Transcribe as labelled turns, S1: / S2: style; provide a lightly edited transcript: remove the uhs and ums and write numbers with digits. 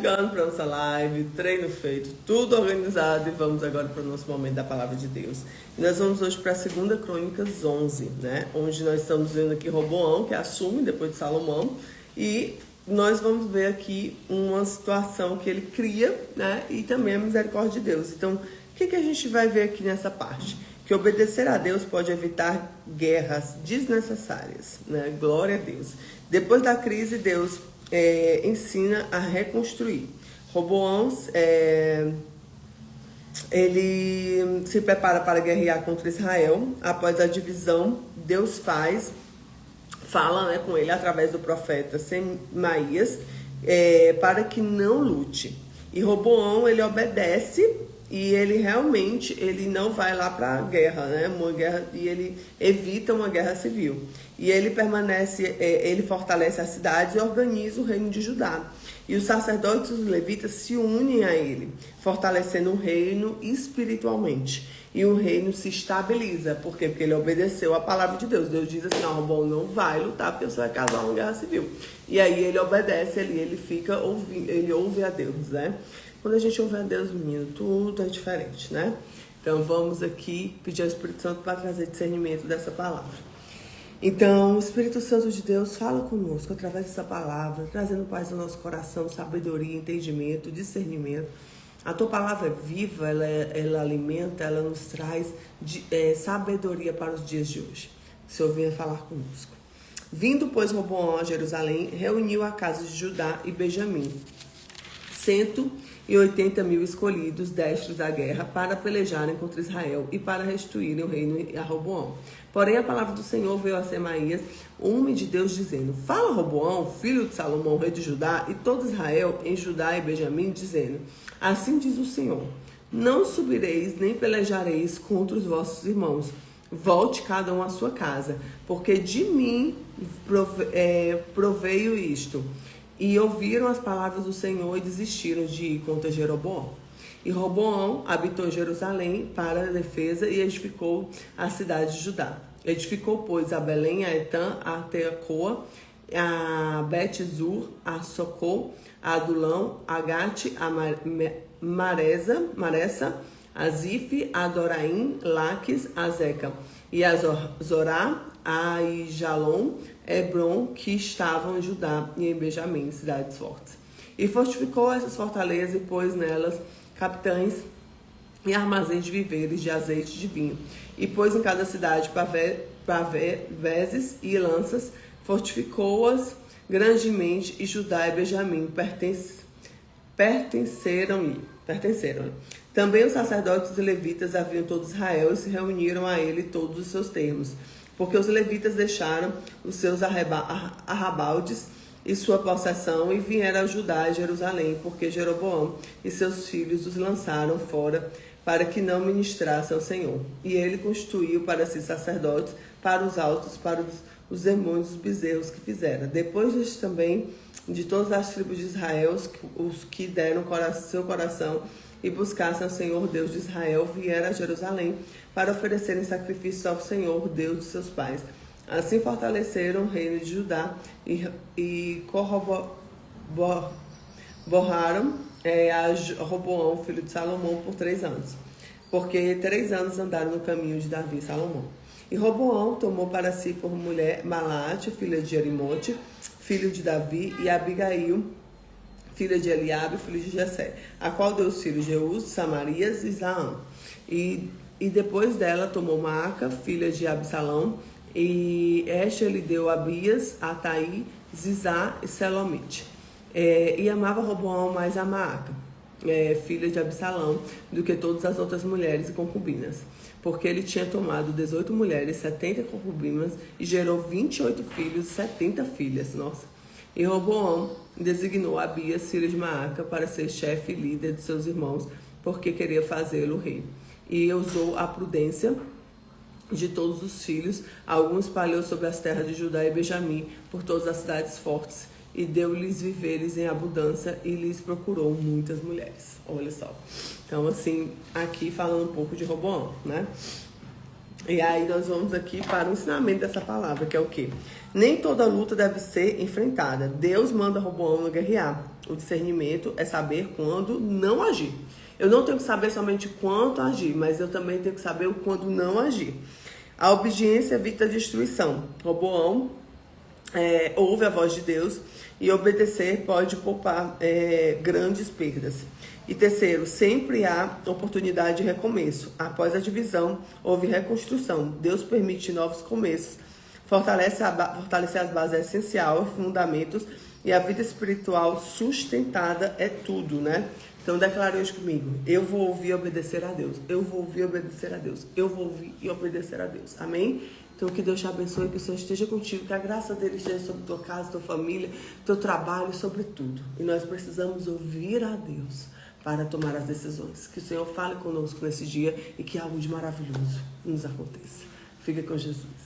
S1: chegando para nossa live, treino feito, tudo organizado e vamos agora para o nosso momento da Palavra de Deus. E nós vamos hoje para a 2 Crônicas 11, né? Onde nós estamos vendo aqui Roboão, que assume depois de Salomão, e nós vamos ver aqui uma situação que ele cria, né? E também a misericórdia de Deus. Então, o que a gente vai ver aqui nessa parte? Que obedecer a Deus pode evitar guerras desnecessárias, né? Glória a Deus. Depois da crise, Deus ensina a reconstruir. Roboão, ele se prepara para guerrear contra Israel. Após a divisão, Deus fala, né, com ele através do profeta Semaías, para que não lute. E Roboão, ele obedece e ele realmente não vai lá para a guerra, né? Uma guerra, e ele evita uma guerra civil. E ele ele fortalece as cidades e organiza o reino de Judá. E os sacerdotes e os levitas se unem a ele, fortalecendo o reino espiritualmente. E o reino se estabiliza. Por quê? Porque ele obedeceu a palavra de Deus. Deus diz assim: não, Roboão não vai lutar porque você vai causar uma guerra civil. E aí ele obedece, ele fica ouvindo, ele ouve a Deus, né? Quando a gente ouve a Deus, menino, tudo é diferente, né? Então vamos aqui pedir ao Espírito Santo para trazer discernimento dessa palavra. Então, o Espírito Santo de Deus fala conosco através dessa palavra, trazendo paz ao nosso coração, sabedoria, entendimento, discernimento. A tua palavra é viva, ela alimenta, ela nos traz sabedoria para os dias de hoje. O Senhor venha falar conosco. Vindo, pois, Roboão a Jerusalém, reuniu a casa de Judá e Benjamim, 180.000 escolhidos, destros da guerra, para pelejarem contra Israel e para restituírem o reino a Roboão. Porém, a palavra do Senhor veio a Semaías, um homem de Deus, dizendo: fala Roboão, filho de Salomão, rei de Judá, e todo Israel em Judá e Benjamim, dizendo: assim diz o Senhor, não subireis nem pelejareis contra os vossos irmãos. Volte cada um à sua casa, porque de mim proveio isto. E ouviram as palavras do Senhor e desistiram de ir contra Jeroboão. E Roboão habitou em Jerusalém para a defesa e edificou a cidade de Judá. Edificou, pois, a Belém, a Etã, a Tecoa, a Bet-zur, a Socô, a Adulão, a Gate, a Maressa, a Zif, a Doraim, Laques, a Zeca, e a Zorá, a Ijalon, Hebron, que estavam em Judá e em Benjamim, cidades fortes. E fortificou essas fortalezas e pôs nelas capitães e armazéns de víveres de azeite de vinho. E pôs em cada cidade vezes e lanças, fortificou-as grandemente, e Judá e Benjamim pertenceram-lhe. Também os sacerdotes e levitas haviam todo Israel e se reuniram a ele todos os seus termos, porque os levitas deixaram os seus arrabaldes e sua possessão e vieram a Judá e Jerusalém, porque Jeroboão e seus filhos os lançaram fora para que não ministrassem ao Senhor. E ele constituiu para si sacerdotes, para os altos, para os demônios, os bezerros que fizeram. Depois disso também, de todas as tribos de Israel, os que deram seu coração e buscassem ao Senhor Deus de Israel, vieram a Jerusalém para oferecerem sacrifício ao Senhor Deus de seus pais. Assim fortaleceram o reino de Judá e corroboraram a Roboão, filho de Salomão, por 3 anos. Porque 3 anos andaram no caminho de Davi e Salomão. E Roboão tomou para si por mulher Malate, filha de Jerimote, filho de Davi, e Abigail, filha de Eliabe, filho de Jessé, a qual deu os filhos Jeús, Samarias e Zaam. E depois dela tomou Maaca, filha de Absalão, e Esta lhe deu Abias, Ataí, Zizá e Selomite. E amava Roboão mais a Maaca, filha de Absalão, do que todas as outras mulheres e concubinas, porque ele tinha tomado 18 mulheres, 70 concubinas, e gerou 28 filhos e 70 filhas. Nossa! E Roboão designou Abias, filho de Maaca, para ser chefe e líder de seus irmãos, porque queria fazê-lo rei. E usou a prudência de todos os filhos, alguns espalhou sobre as terras de Judá e Benjamim, por todas as cidades fortes, e deu-lhes viveres em abundância, e lhes procurou muitas mulheres. Olha só. Então, assim, aqui falando um pouco de Roboão, né? E aí nós vamos aqui para o ensinamento dessa palavra, que é o quê? Nem toda luta deve ser enfrentada. Deus manda Roboão guerrear. O discernimento é saber quando não agir. Eu não tenho que saber somente quanto agir, mas eu também tenho que saber o quando não agir. A obediência evita a destruição. Roboão ouve a voz de Deus e obedecer pode poupar grandes perdas. E terceiro, sempre há oportunidade de recomeço. Após a divisão, houve reconstrução. Deus permite novos começos. Fortalecer as bases é essencial, fundamentos, e a vida espiritual sustentada é tudo, né? Então declare hoje comigo: eu vou ouvir e obedecer a Deus. Eu vou ouvir e obedecer a Deus. Eu vou ouvir e obedecer a Deus. Amém? Então que Deus te abençoe, que o Senhor esteja contigo, que a graça dele esteja sobre tua casa, tua família, teu trabalho, sobre tudo. E nós precisamos ouvir a Deus para tomar as decisões. Que o Senhor fale conosco nesse dia e que algo de maravilhoso nos aconteça. Fica com Jesus.